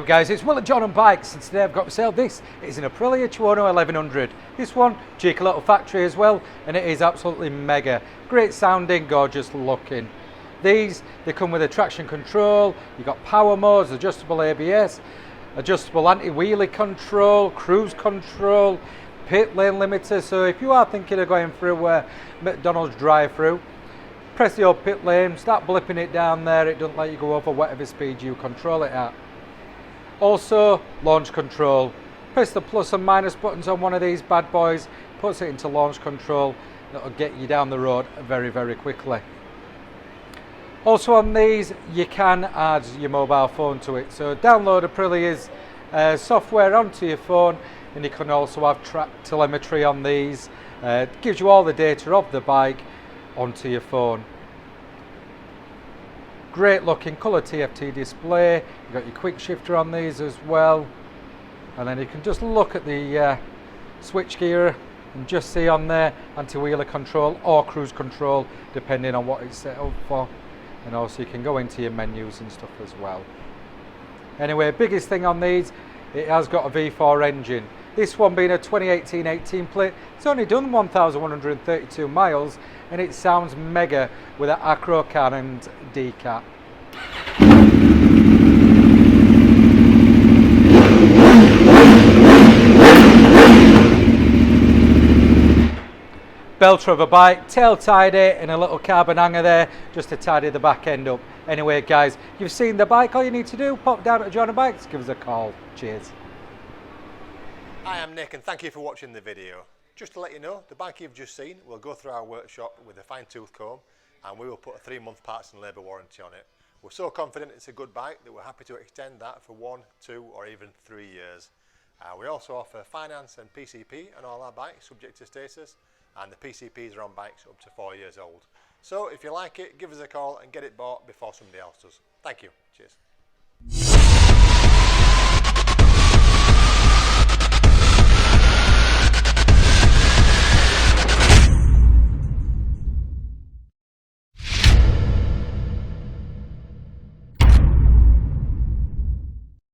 guys, it's Will at Jordanbikes, and today I've got for sale this. It's an Aprilia Tuono 1100. This one, cheeky little factory as well, and it is absolutely mega. Great sounding, gorgeous looking. These, they come with a traction control, you've got power modes, adjustable ABS, adjustable anti-wheelie control, cruise control, pit lane limiter. So if you are thinking of going through McDonald's drive-through, press the old pit lane, start blipping it down there, it doesn't let you go over whatever speed you control it at. Also, launch control. Press the plus and minus buttons on one of these bad boys, puts it into launch control. That'll get you down the road very, very quickly. Also on these, you can add your mobile phone to it. So download Aprilia's software onto your phone, and you can also have track telemetry on these. It gives you all the data of the bike onto your phone. Great looking colour TFT display. You've got your quickshifter on these as well, and then you can just look at the switch gear and just see on there anti-wheeler control or cruise control depending on what it's set up for, and also you can go into your menus and stuff as well. Anyway, biggest thing on these, it has got a V4 engine. This one being a 2018 18 plate, it's only done 1,132 miles, and it sounds mega with an Akrapovic and decat. Belter of a bike, tail tidy, and a little carbon hanger there just to tidy the back end up. Anyway guys, you've seen the bike, all you need to do, pop down at Jordanbikes, give us a call. Cheers. Hi, I'm Nick and thank you for watching the video. Just to let you know, the bike you've just seen will go through our workshop with a fine tooth comb, and we will put a 3-month parts and labour warranty on it. We're so confident it's a good bike that we're happy to extend that for 1, 2 or even 3 years. We also offer finance and PCP on all our bikes subject to status, and the PCPs are on bikes up to 4 years old. So if you like it, give us a call and get it bought before somebody else does. Thank you. Cheers.